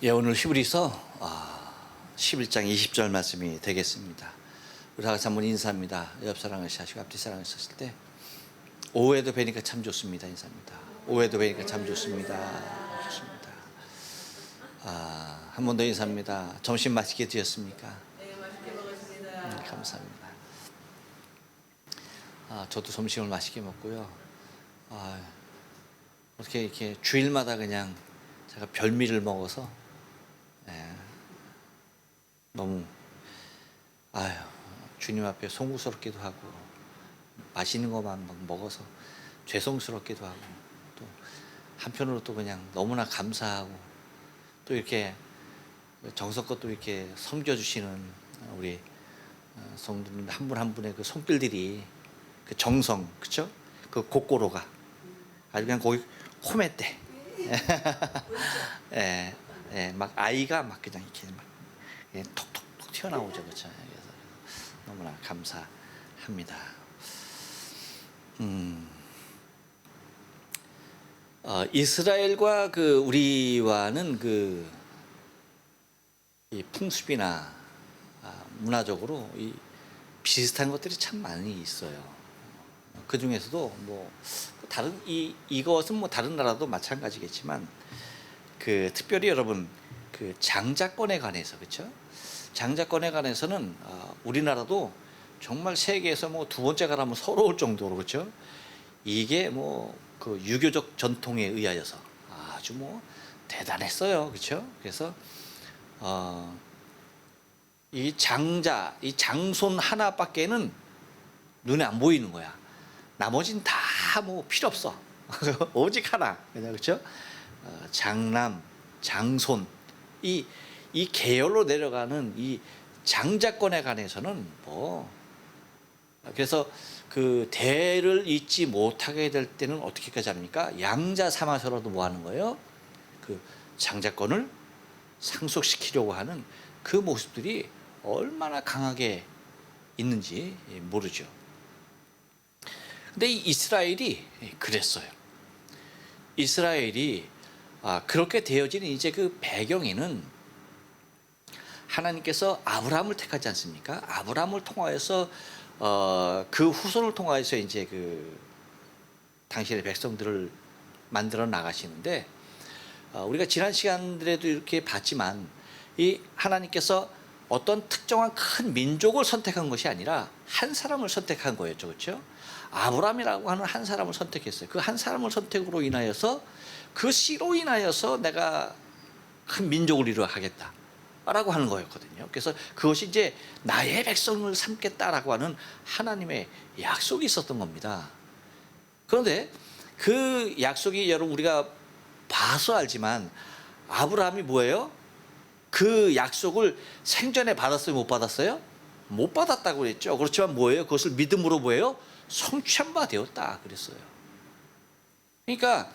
예, 오늘 히브리서 11장 20절 말씀이 되겠습니다. 우리 다 같이 한번 인사합니다. 옆 사랑을 하시고 앞뒤 사랑을 하실 때 오후에도 뵈니까 참 좋습니다. 인사합니다. 오후에도 뵈니까 참 좋습니다. 좋습니다. 한 번 더 인사합니다. 점심 맛있게 드셨습니까? 네, 맛있게 먹었습니다. 감사합니다. 저도 점심을 맛있게 먹고요. 어떻게 이렇게 주일마다 그냥 제가 별미를 먹어서 너무 주님 앞에 송구스럽기도 하고 맛있는 것만 막 먹어서 죄송스럽기도 하고 또 한편으로 또 그냥 너무나 감사하고 또 이렇게 정성껏 또 이렇게 섬겨주시는 우리 성도님 한 분 한 분의 그 손길들이 그 정성, 그쵸? 그 고꼬로가 아주 그냥 거기 코메때 막 아이가 막 그냥 이렇게 막 톡톡톡 튀어나오죠, 그렇죠? 그래서 너무나 감사합니다. 이스라엘과 그 우리와는 이 풍습이나 문화적으로 이 비슷한 것들이 참 많이 있어요. 그 중에서도 뭐 다른 이것은 뭐 다른 나라도 마찬가지겠지만 특별히 여러분 그 장자권에 관해서, 그렇죠? 장자권에 관해서는 우리나라도 정말 세계에서 뭐 두 번째가 라면 서러울 정도로, 그렇죠? 이게 뭐 그 유교적 전통에 의하여서 아주 뭐 대단했어요, 그렇죠? 그래서 이 장손 하나밖에는 눈에 안 보이는 거야. 나머진 다 뭐 필요 없어. 오직 하나, 그렇죠? 장남, 장손, 이 계열로 내려가는 이 장자권에 관해서는 뭐 그래서 그 대를 잇지 못하게 될 때는 어떻게까지 합니까? 양자 삼아서라도 뭐 하는 거예요? 그 장자권을 상속시키려고 하는 그 모습들이 얼마나 강하게 있는지 모르죠. 근데 이 이스라엘이 그랬어요. 이스라엘이 그렇게 되어지는 이제 그 배경에는 하나님께서 아브라함을 택하지 않습니까? 아브라함을 통하여서 그 후손을 통하여서 이제 당신의 백성들을 만들어 나가시는데 우리가 지난 시간들에도 이렇게 봤지만 이 하나님께서 어떤 특정한 큰 민족을 선택한 것이 아니라 한 사람을 선택한 거였죠, 그렇죠? 아브라함이라고 하는 한 사람을 선택했어요. 그 한 사람을 선택으로 인하여서 그 씨로 인하여서 내가 큰 민족을 이루어가겠다 라고 하는 거였거든요. 그래서 그것이 이제 나의 백성을 삼겠다라고 하는 하나님의 약속이 있었던 겁니다. 그런데 그 약속이 여러분 우리가 봐서 알지만 아브라함이 뭐예요? 그 약속을 생전에 받았어요, 못 받았어요? 못 받았다고 그랬죠. 그렇지만 뭐예요? 그것을 믿음으로 뭐예요? 성취한 바 되었다 그랬어요. 그러니까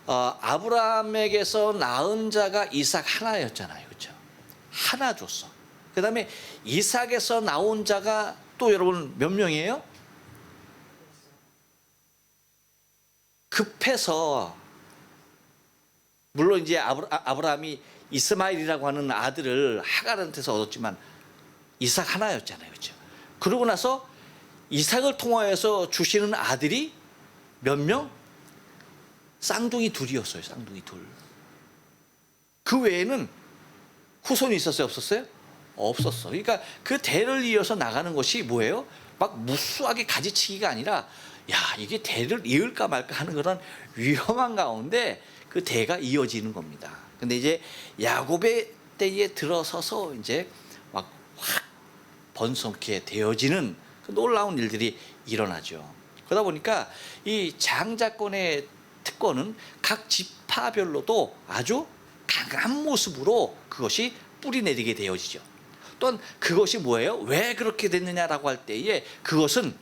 아브라함에게서 낳은 자가 이삭 하나였잖아요, 그렇죠? 하나 줬어. 그 다음에 이삭에서 나온 자가 또 여러분 몇 명이에요? 급해서 물론 이제 아브라함이 이스마엘이라고 하는 아들을 하갈한테서 얻었지만 이삭 하나였잖아요, 그렇죠? 그러고 나서 이삭을 통하여서 주시는 아들이 몇 명? 쌍둥이 둘이었어요. 쌍둥이 둘. 그 외에는 후손이 있었어요, 없었어요? 없었어. 그러니까 그 대를 이어서 나가는 것이 뭐예요? 막 무수하게 가지치기가 아니라 이게 대를 이을까 말까 하는 그런 위험한 가운데 그 대가 이어지는 겁니다. 근데 이제 야곱의 때에 들어서서 이제 막 확 번성케 되어지는 그 놀라운 일들이 일어나죠. 그러다 보니까 이 장자권의 특권은 각 지파별로도 아주 강한 모습으로 그것이 뿌리내리게 되어지죠. 또한 그것이 뭐예요? 왜 그렇게 됐느냐라고 할 때에 그것은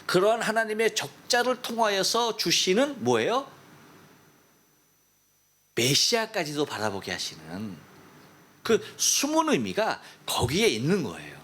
그러한 하나님의 적자를 통하여서 주시는 뭐예요? 메시아까지도 바라보게 하시는 그 숨은 의미가 거기에 있는 거예요.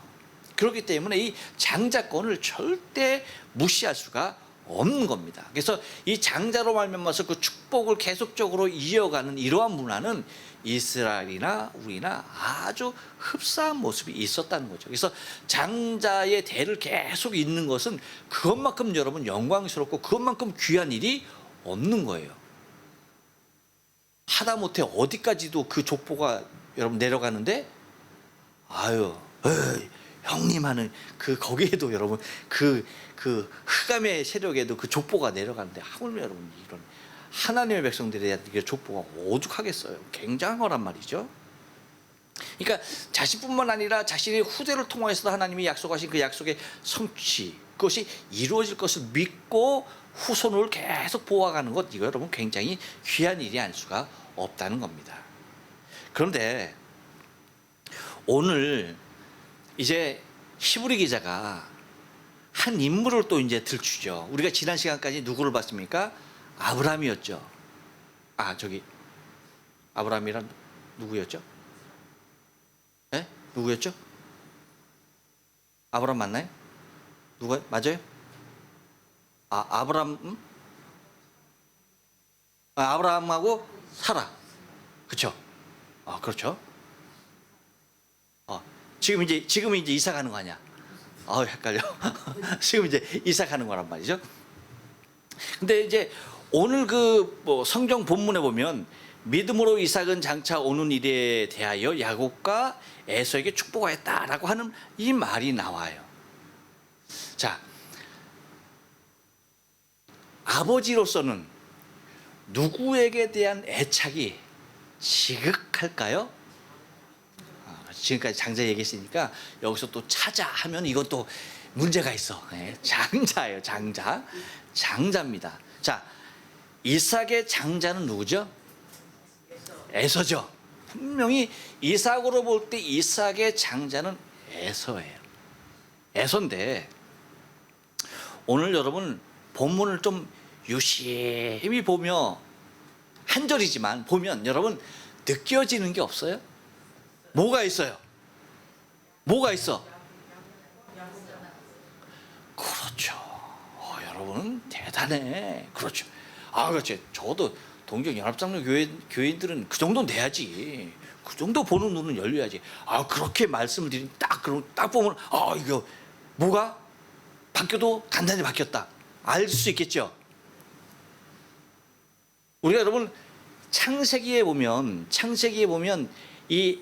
그렇기 때문에 이 장자권을 절대 무시할 수가 없는 겁니다. 그래서 이 장자로 말미암아서 그 축복을 계속적으로 이어가는 이러한 문화는 이스라엘이나 우리나 아주 흡사한 모습이 있었다는 거죠. 그래서 장자의 대를 계속 잇는 것은 그것만큼 여러분 영광스럽고 그것만큼 귀한 일이 없는 거예요. 하다못해 어디까지도 그 족보가 여러분 내려가는데 아유 에이, 형님 하는 그 거기에도 여러분 그 흑암의 세력에도 그 족보가 내려가는데 하물며 여러분 이런 하나님의 백성들에 대한 그 족보가 오죽하겠어요. 굉장한 거란 말이죠. 그러니까 자신뿐만 아니라 자신의 후대를 통해서도 하나님이 약속하신 그 약속의 성취 그것이 이루어질 것을 믿고 후손을 계속 보아가는 것 이거 여러분 굉장히 귀한 일이 아닐 수가 없다는 겁니다. 그런데 오늘 이제 히브리 기자가 한 인물을 또 이제 들추죠. 우리가 지난 시간까지 누구를 봤습니까? 아브라함이었죠. 아브라함이란 누구였죠? 네? 누구였죠? 아브라함 맞나요? 누가 맞아요? 아브라함 아브라함하고 사라. 그렇죠? 그렇죠. 지금 이제 이사 가는 거 아니야? 헷갈려. 지금 이제 이사 가는 거란 말이죠. 근데 이제 오늘 성경 본문에 보면 믿음으로 이삭은 장차 오는 일에 대하여 야곱과 에서에게 축복하였다라고 하는 이 말이 나와요. 자, 아버지로서는 누구에게 대한 애착이 지극할까요? 지금까지 장자 얘기했으니까 여기서 또 찾아 하면 이건 또 문제가 있어. 장자예요. 장자입니다. 자, 이삭의 장자는 누구죠? 에서죠. 분명히 이삭으로 볼 때 이삭의 장자는 에서예요. 에서인데 오늘 여러분 본문을 좀 유심히 보며 한 절이지만 보면 여러분 느껴지는 게 없어요? 뭐가 있어요? 뭐가 있어? 그렇죠. 여러분 대단해. 그렇죠. 그렇지. 저도 동정연합장로 교인들은 그 정도는 돼야지. 그 정도 보는 눈은 열려야지. 그렇게 말씀을 드리면 딱 보면 이거 뭐가 바뀌어도 단단히 바뀌었다. 알 수 있겠죠. 우리가 여러분 창세기에 보면 이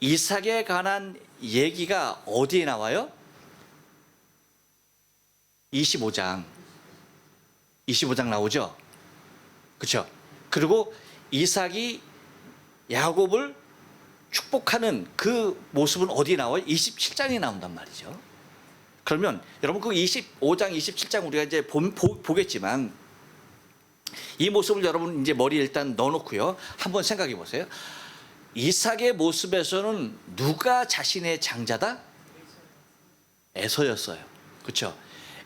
이삭에 관한 얘기가 어디에 나와요? 25장 나오죠. 그렇죠? 그리고 이삭이 야곱을 축복하는 그 모습은 어디에 나와요? 27장에 나온단 말이죠. 그러면 여러분 그 25장, 27장 우리가 이제 보겠지만 이 모습을 여러분 이제 머리에 일단 넣어놓고요. 한번 생각해 보세요. 이삭의 모습에서는 누가 자신의 장자다? 에서였어요. 그렇죠?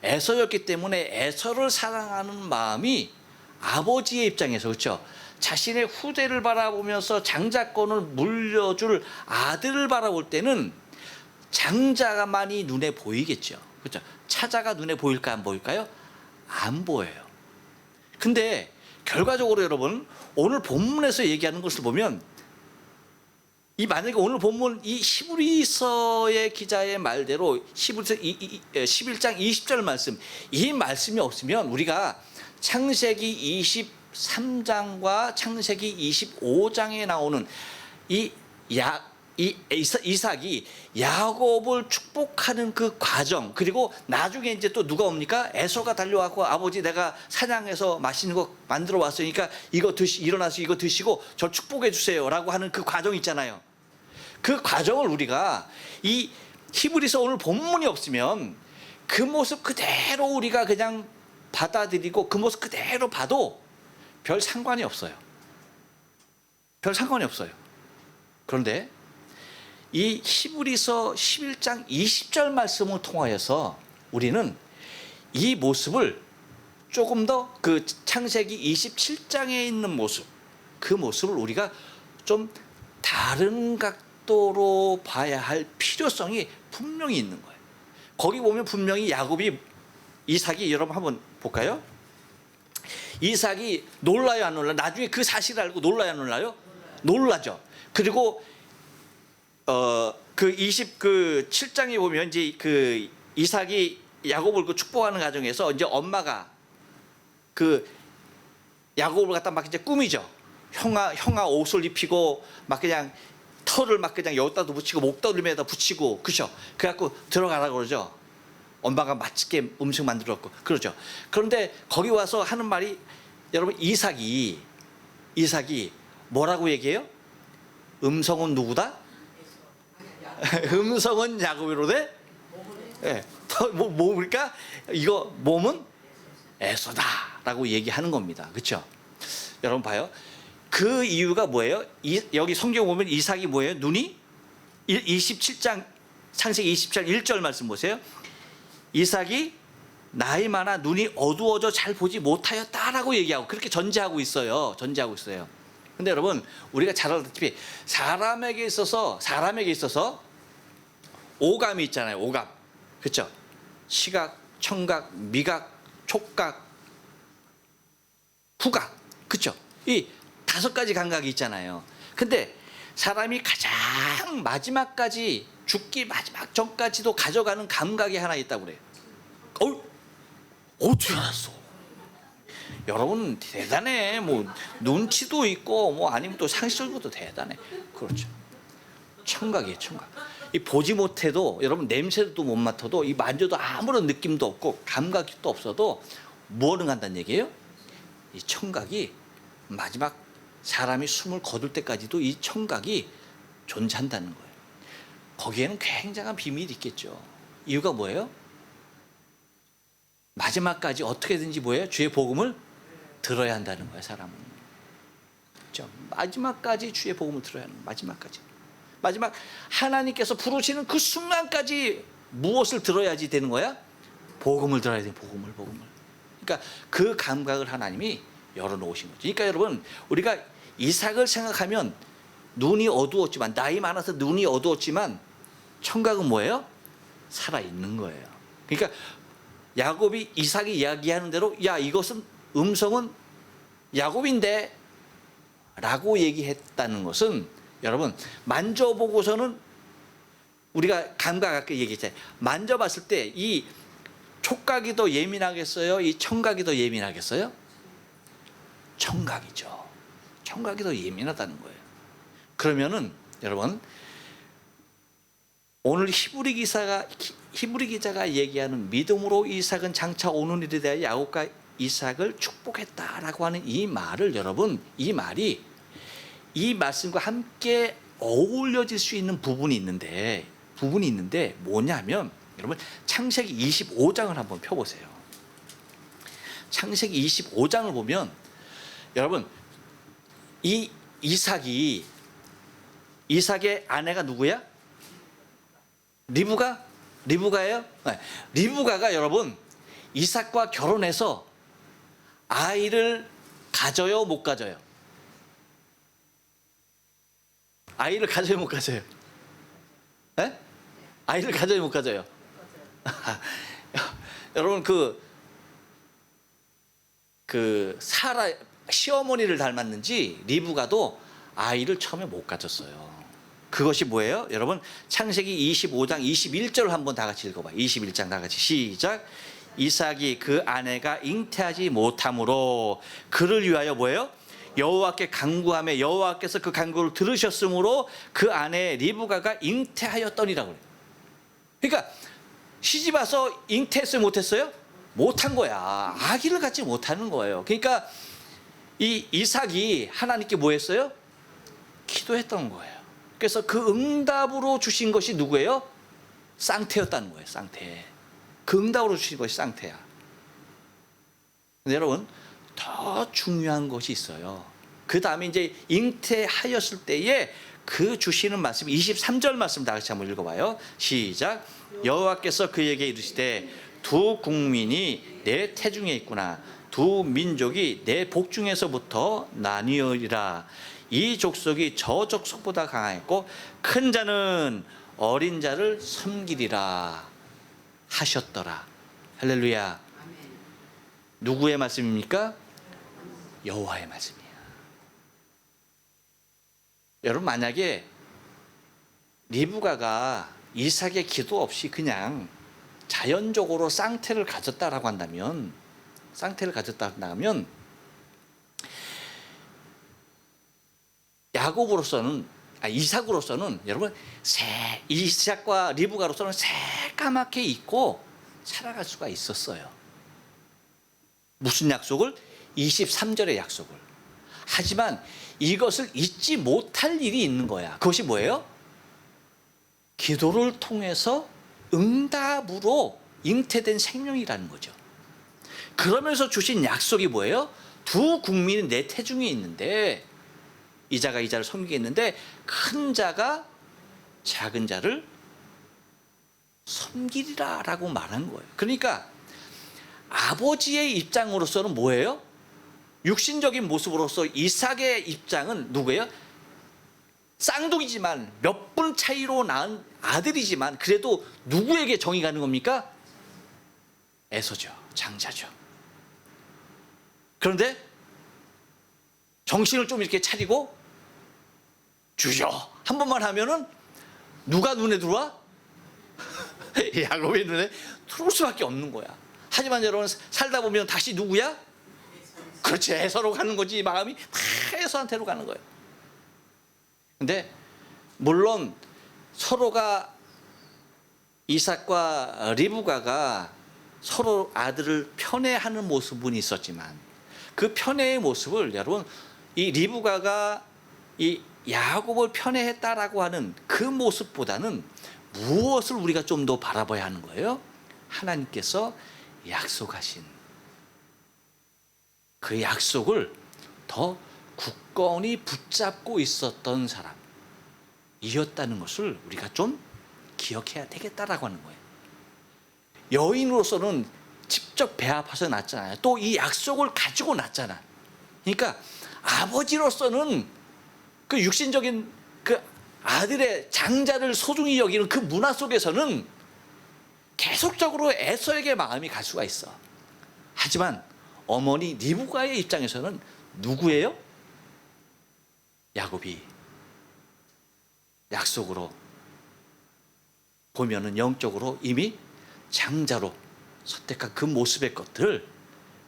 에서였기 때문에 에서를 사랑하는 마음이 아버지의 입장에서 그렇죠? 자신의 후대를 바라보면서 장자권을 물려줄 아들을 바라볼 때는 장자가만이 눈에 보이겠죠. 그렇죠? 차자가 눈에 보일까 안 보일까요? 안 보여요. 근데 결과적으로 여러분 오늘 본문에서 얘기하는 것을 보면 만약에 오늘 본문 이 히브리서의 기자의 말대로 히브리서 11장 20절 말씀 이 말씀이 없으면 우리가 창세기 23장과 창세기 25장에 나오는 이삭이 야곱을 축복하는 그 과정 그리고 나중에 이제 또 누가 옵니까? 에서가 달려와서 아버지 내가 사냥해서 맛있는 거 만들어 왔으니까 일어나서 이거 드시고 저 축복해 주세요라고 하는 그 과정 있잖아요. 그 과정을 우리가 이 히브리서 오늘 본문이 없으면 그 모습 그대로 우리가 그냥 받아들이고 그 모습 그대로 봐도 별 상관이 없어요. 별 상관이 없어요. 그런데 이 히브리서 11장 20절 말씀을 통하여서 우리는 이 모습을 조금 더 그 창세기 27장에 있는 모습 그 모습을 우리가 좀 다른 각도로 봐야 할 필요성이 분명히 있는 거예요. 거기 보면 분명히 이삭이 여러분 한번 볼까요? 이삭이 놀라요, 안 놀라요? 나중에 그 사실을 알고 놀라요, 안 놀라요? 놀라죠. 그리고 그 27장에 보면 이제 그 이삭이 야곱을 그 축복하는 과정에서 이제 엄마가 그 야곱을 갖다 막 이제 꾸미죠. 형아 옷을 입히고 막 그냥 털을 막 그냥 여기다도 붙이고 목덜미에다 붙이고, 그죠? 그래갖고 들어가라고 그러죠. 엄마가 맛있게 음식 만들었고 그러죠. 그런데 거기 와서 하는 말이, 여러분, 이삭이 뭐라고 얘기해요? 음성은 누구다? 음성은 야곱이로되, 예, 그러니까 이거 몸은 에서다라고 얘기하는 겁니다. 그렇죠? 여러분 봐요. 그 이유가 뭐예요? 여기 성경 보면 이삭이 뭐예요? 눈이 27장 창세기 27장 1절 말씀 보세요. 이삭이 나이 많아 눈이 어두워져 잘 보지 못하였다라고 얘기하고 그렇게 전제하고 있어요. 근데 여러분, 우리가 잘 알다시피 사람에게 있어서 오감이 있잖아요. 오감. 그렇죠? 시각, 청각, 미각, 촉각, 후각. 그렇죠? 이 5가지 감각이 있잖아요. 근데 사람이 가장 마지막까지, 죽기 마지막 전까지도 가져가는 감각이 하나 있다고 그래요. 어떻게 알았어? 여러분 대단해. 뭐 눈치도 있고 뭐 아니면 또 상식적으로도 대단해. 그렇죠. 청각이에요, 청각. 이 보지 못해도, 여러분 냄새도 못 맡아도, 이 만져도 아무런 느낌도 없고 감각이 또 없어도 뭐는 한다는 얘기예요? 이 청각이 마지막 사람이 숨을 거둘 때까지도 이 청각이 존재한다는 거예요. 거기에는 굉장한 비밀이 있겠죠. 이유가 뭐예요? 마지막까지 어떻게든지 뭐예요? 주의 복음을 들어야 한다는 거예요, 사람은. 그렇죠? 마지막까지 주의 복음을 들어야 하는 거예요. 마지막까지. 마지막 하나님께서 부르시는 그 순간까지 무엇을 들어야지 되는 거야? 복음을 들어야 돼요. 복음을. 그러니까 그 감각을 하나님이 열어놓으신 거죠. 그러니까 여러분, 우리가 이삭을 생각하면 눈이 어두웠지만, 나이 많아서 눈이 어두웠지만 청각은 뭐예요? 살아있는 거예요. 그러니까 야곱이 이삭이 이야기하는 대로, 야, 이것은 음성은 야곱인데 라고 얘기했다는 것은, 여러분 만져보고서는, 우리가 감각 아까 얘기했잖아요. 만져봤을 때 이 촉각이 더 예민하겠어요? 이 청각이 더 예민하겠어요? 청각이죠. 청각이 더 예민하다는 거예요. 그러면은 여러분, 오늘 히브리 기자가 얘기하는 믿음으로 이삭은 장차 오는 일에 대하여 야곱과 이삭을 축복했다라고 하는 이 말을, 여러분, 이 말이 이 말씀과 함께 어울려질 수 있는 부분이 있는데 뭐냐면, 여러분 창세기 25장을 한번 펴보세요. 창세기 25장을 보면, 여러분 이 이삭의 아내가 누구야? 리브가예요? 네. 리브가가 여러분 이삭과 결혼해서 아이를 가져요, 못 가져요? 아이를 가져요, 못 가져요? 네? 아이를 가져요, 못 가져요? 여러분 그 사라 시어머니를 닮았는지 리브가도 아이를 처음에 못 가졌어요. 그것이 뭐예요? 여러분 창세기 25장 21절을 한번 다 같이 읽어봐요. 21장 다 같이 시작. 이삭이 그 아내가 잉태하지 못함으로 그를 위하여 뭐예요? 여호와께 간구하며 여호와께서 그 간구를 들으셨으므로 그 아내 리브가가 잉태하였더니라고 그래요. 그러니까 시집 와서 잉태했어요, 못했어요? 못한 거야. 아기를 갖지 못하는 거예요. 그러니까 이 이삭이 하나님께 뭐 했어요? 기도했던 거예요. 그래서 그 응답으로 주신 것이 누구예요? 쌍태였다는 거예요. 쌍태. 그 응답으로 주신 것이 쌍태야. 근데 여러분 더 중요한 것이 있어요. 그 다음에 이제 잉태하였을 때에 그 주시는 말씀, 23절 말씀 다 같이 한번 읽어봐요. 시작. 여호와께서 그에게 이르시되 두 국민이 내 태중에 있구나. 두 민족이 내 복중에서부터 나뉘으리라. 이 족속이 저 족속보다 강하였고 큰 자는 어린 자를 섬기리라 하셨더라. 할렐루야. 누구의 말씀입니까? 여호와의 말씀이에요. 여러분, 만약에 리브가가 이삭의 기도 없이 그냥 자연적으로 쌍태를 가졌다라고 한다면, 이삭으로서는 여러분, 이삭과 리브가로서는 새까맣게 잊고 살아갈 수가 있었어요. 무슨 약속을? 23절의 약속을. 하지만 이것을 잊지 못할 일이 있는 거야. 그것이 뭐예요? 기도를 통해서 응답으로 잉태된 생명이라는 거죠. 그러면서 주신 약속이 뭐예요? 두 국민이 내 태중에 있는데, 이자가 이자를 섬기겠는데 큰 자가 작은 자를 섬기리라 라고 말한 거예요. 그러니까 아버지의 입장으로서는 뭐예요? 육신적인 모습으로서 이삭의 입장은 누구예요? 쌍둥이지만 몇 분 차이로 낳은 아들이지만 그래도 누구에게 정이 가는 겁니까? 에서죠. 장자죠. 그런데 정신을 좀 이렇게 차리고 주죠 한 번만 하면은 누가 눈에 들어와? 야곱의 눈에 들어올 수밖에 없는 거야. 하지만 여러분, 살다 보면 다시 누구야? 그렇지, 에서로 가는 거지. 마음이 다 에서한테로 가는 거예요. 근데 물론 서로가, 이삭과 리브가가 서로 아들을 편애하는 모습은 있었지만, 그 편애의 모습을 여러분, 이 리브가가 이 야곱을 편애했다라고 하는 그 모습보다는 무엇을 우리가 좀 더 바라봐야 하는 거예요? 하나님께서 약속하신 그 약속을 더 굳건히 붙잡고 있었던 사람이었다는 것을 우리가 좀 기억해야 되겠다라고 하는 거예요. 여인으로서는 직접 배 아파서 낳잖아요. 또 이 약속을 가지고 낳잖아. 그러니까 아버지로서는 그 육신적인 그 아들의 장자를 소중히 여기는 그 문화 속에서는 계속적으로 에서에게 마음이 갈 수가 있어. 하지만 어머니 리브가의 입장에서는 누구예요? 야곱이 약속으로 보면은 영적으로 이미 장자로 선택한 그 모습의 것들을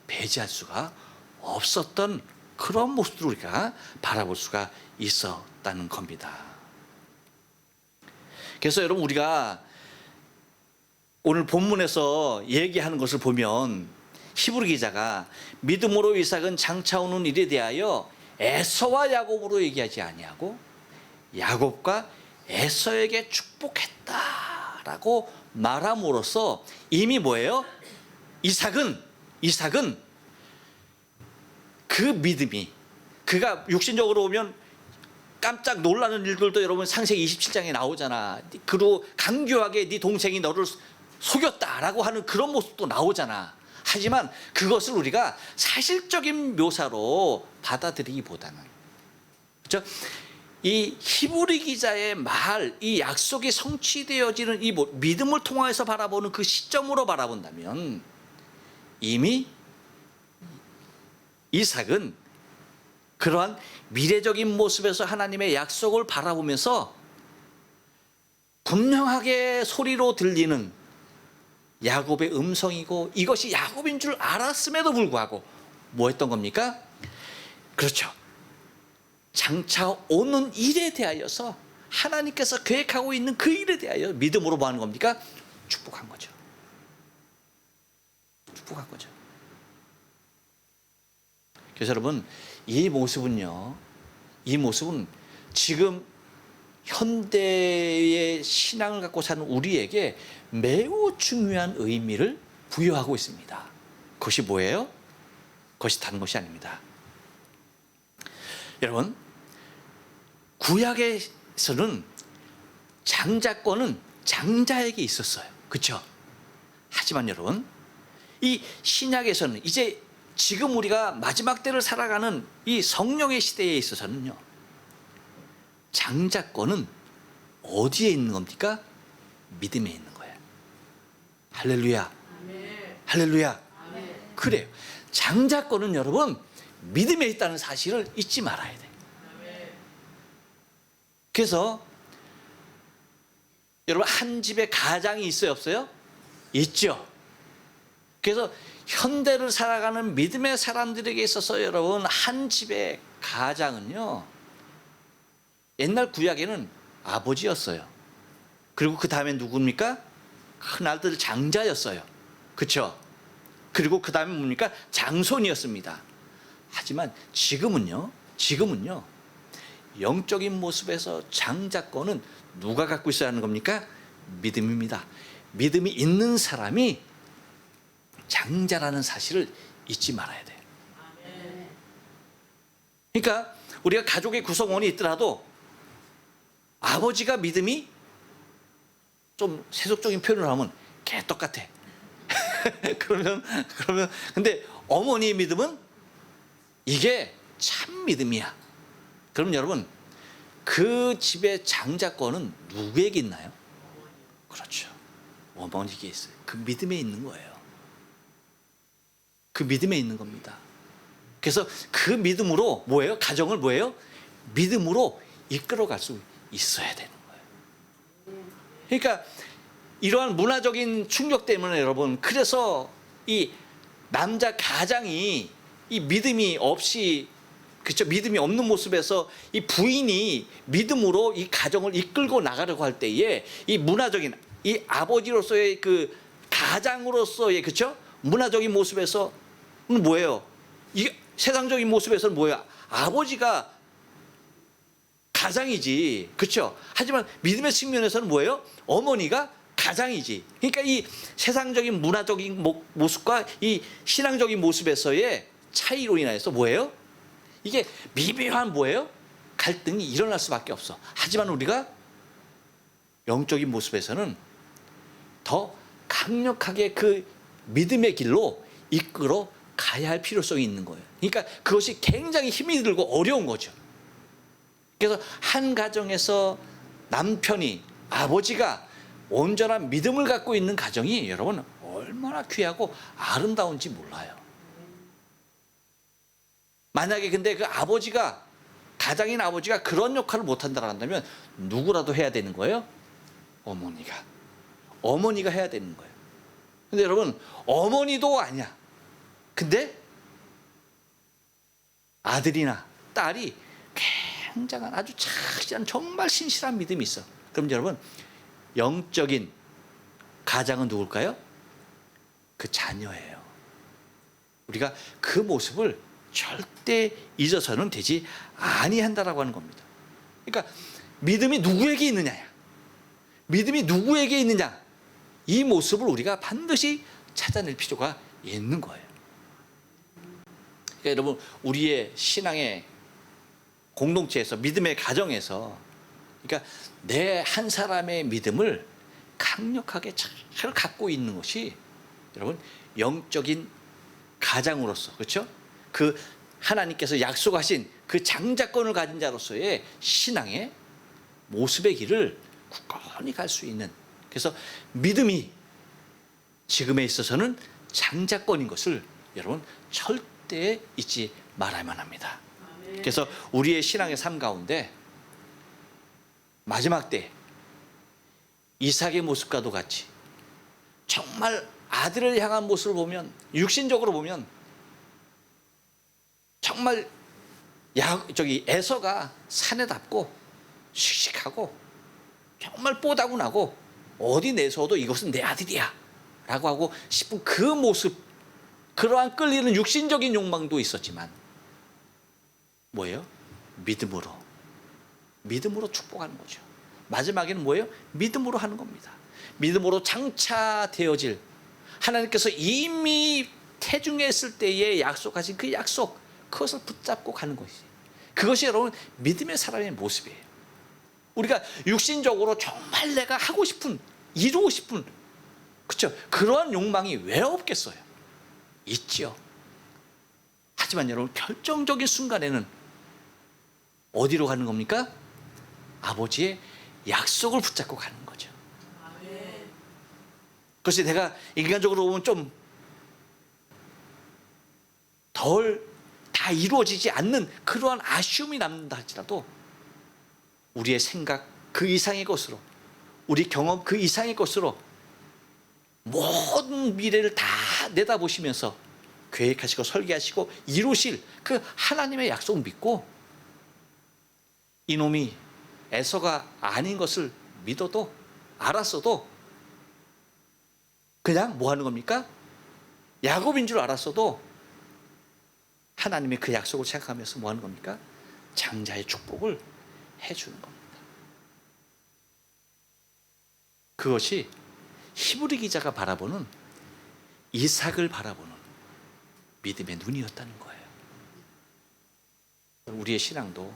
배제할 수가 없었던 그런 모습을 우리가 바라볼 수가 있었다는 겁니다. 그래서 여러분, 우리가 오늘 본문에서 얘기하는 것을 보면 히브리 기자가 믿음으로 이삭은 장차 오는 일에 대하여 에서와 야곱으로 얘기하지 아니하고 야곱과 에서에게 축복했다라고 말함으로써 이미 뭐예요? 이삭은 그 믿음이, 그가 육신적으로 보면 깜짝 놀라는 일들도 여러분 창세기 27장에 나오잖아. 그리고 강교하게 네 동생이 너를 속였다라고 하는 그런 모습도 나오잖아. 하지만 그것을 우리가 사실적인 묘사로 받아들이기보다는, 그렇죠? 이 히브리 기자의 말, 이 약속이 성취되어지는 이 믿음을 통해서 바라보는 그 시점으로 바라본다면 이미 이삭은 그러한 미래적인 모습에서 하나님의 약속을 바라보면서 분명하게 소리로 들리는 야곱의 음성이고, 이것이 야곱인 줄 알았음에도 불구하고 뭐 했던 겁니까? 그렇죠. 장차 오는 일에 대하여서 하나님께서 계획하고 있는 그 일에 대하여 믿음으로 뭐 하는 겁니까? 축복한 거죠. 축복한 거죠. 그래서 여러분, 이 모습은 지금 현대의 신앙을 갖고 사는 우리에게 매우 중요한 의미를 부여하고 있습니다. 그것이 뭐예요? 그것이 다른 것이 아닙니다. 여러분, 구약에서는 장자권은 장자에게 있었어요. 그렇죠? 하지만 여러분, 이 신약에서는 이제 지금 우리가 마지막 때를 살아가는 이 성령의 시대에 있어서는요, 장자권은 어디에 있는 겁니까? 믿음에 있는 거예요. 할렐루야. 아멘. 할렐루야. 아멘. 그래요. 장자권은 여러분 믿음에 있다는 사실을 잊지 말아야 돼요. 그래서 여러분 한 집에 가장이 있어요, 없어요? 있죠. 그래서 현대를 살아가는 믿음의 사람들에게 있어서 여러분 한 집의 가장은요, 옛날 구약에는 아버지였어요. 그리고 그 다음에 누굽니까? 큰아들 장자였어요. 그렇죠? 그리고 그 다음에 뭡니까? 장손이었습니다. 하지만 지금은요, 영적인 모습에서 장자권은 누가 갖고 있어야 하는 겁니까? 믿음입니다. 믿음이 있는 사람이 장자라는 사실을 잊지 말아야 돼요. 그러니까 우리가 가족의 구성원이 있더라도 아버지가 믿음이 좀 세속적인 표현을 하면 개떡 같아. 그러면 근데 어머니의 믿음은 이게 참 믿음이야. 그럼 여러분 그 집의 장자권은 누구에게 있나요? 그렇죠. 어머니에게 있어요. 그 믿음에 있는 거예요. 그 믿음에 있는 겁니다. 그래서 그 믿음으로 뭐예요? 가정을 뭐예요? 믿음으로 이끌어갈 수 있어야 되는 거예요. 그러니까 이러한 문화적인 충격 때문에 여러분, 그래서 이 남자 가장이 이 믿음이 없이, 그렇죠? 믿음이 없는 모습에서 이 부인이 믿음으로 이 가정을 이끌고 나가려고 할 때에 이 문화적인 이 아버지로서의 그 가장으로서의, 그렇죠? 문화적인 모습에서는 뭐예요? 이 세상적인 모습에서는 뭐예요? 아버지가 가장이지, 그렇죠? 하지만 믿음의 측면에서는 뭐예요? 어머니가 가장이지. 그러니까 이 세상적인 문화적인 모습과 이 신앙적인 모습에서의 차이로 인하여서 뭐예요? 이게 미묘한 뭐예요? 갈등이 일어날 수밖에 없어. 하지만 우리가 영적인 모습에서는 더 강력하게 그 믿음의 길로 이끌어 가야 할 필요성이 있는 거예요. 그러니까 그것이 굉장히 힘이 들고 어려운 거죠. 그래서 한 가정에서 남편이, 아버지가 온전한 믿음을 갖고 있는 가정이 여러분 얼마나 귀하고 아름다운지 몰라요. 만약에 근데 그 아버지가, 가장인 아버지가 그런 역할을 못한다고 한다면 누구라도 해야 되는 거예요? 어머니가 해야 되는 거예요. 근데 여러분 어머니도 아니야. 근데 아들이나 딸이 굉장한 아주 착실한 정말 신실한 믿음이 있어. 그럼 여러분 영적인 가장은 누굴까요? 그 자녀예요. 우리가 그 모습을 절대 잊어서는 되지 아니한다라고 하는 겁니다. 그러니까 믿음이 누구에게 있느냐야. 믿음이 누구에게 있느냐. 이 모습을 우리가 반드시 찾아낼 필요가 있는 거예요. 그러니까 여러분 우리의 신앙의 공동체에서, 믿음의 가정에서, 그러니까 내 한 사람의 믿음을 강력하게 잘 갖고 있는 것이 여러분 영적인 가장으로서, 그렇죠? 그 하나님께서 약속하신 그 장자권을 가진 자로서의 신앙의 모습의 길을 굳건히 갈 수 있는, 그래서 믿음이 지금에 있어서는 장자권인 것을 여러분 절대 잊지 말아야만 합니다. 그래서 우리의 신앙의 삶 가운데 마지막 때 이삭의 모습과도 같이 정말 아들을 향한 모습을 보면, 육신적으로 보면 정말 에서가 사내답고 씩씩하고 정말 뽀다구나고 어디 내서도 이것은 내 아들이야 라고 하고 싶은 그 모습, 그러한 끌리는 육신적인 욕망도 있었지만 뭐예요? 믿음으로 축복하는 거죠. 마지막에는 뭐예요? 믿음으로 하는 겁니다. 믿음으로 장차되어질, 하나님께서 이미 태중했을 때에 약속하신 그 약속, 그것을 붙잡고 가는 것이, 그것이 여러분 믿음의 사람의 모습이에요. 우리가 육신적으로 정말 내가 하고 싶은, 이루고 싶은, 그렇죠? 그러한 욕망이 왜 없겠어요? 있죠. 하지만 여러분 결정적인 순간에는 어디로 가는 겁니까? 아버지의 약속을 붙잡고 가는 거죠. 그것이 내가 인간적으로 보면 좀 다 이루어지지 않는 그러한 아쉬움이 남는다 할지라도 우리의 생각 그 이상의 것으로, 우리 경험 그 이상의 것으로 모든 미래를 다 내다보시면서 계획하시고 설계하시고 이루실 그 하나님의 약속을 믿고, 이놈이 에서가 아닌 것을 믿어도 알았어도 그냥 뭐 하는 겁니까? 야곱인 줄 알았어도 하나님의 그 약속을 생각하면서 뭐 하는 겁니까? 장자의 축복을 해주는 겁니다. 그것이 히브리 기자가 바라보는 이삭을 바라보는 믿음의 눈이었다는 거예요. 우리의 신앙도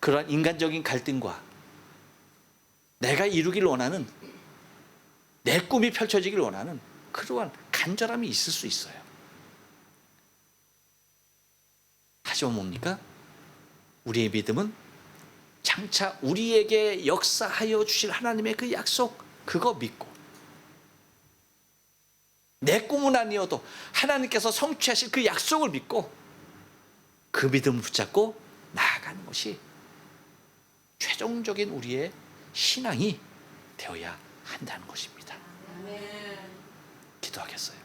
그러한 인간적인 갈등과 내가 이루길 원하는, 내 꿈이 펼쳐지길 원하는 그러한 간절함이 있을 수 있어요. 하지만 뭡니까? 우리의 믿음은 장차 우리에게 역사하여 주실 하나님의 그 약속, 그거 믿고, 내 꿈은 아니어도 하나님께서 성취하실 그 약속을 믿고 그 믿음을 붙잡고 나아가는 것이 최종적인 우리의 신앙이 되어야 한다는 것입니다. 아멘. 기도하겠어요.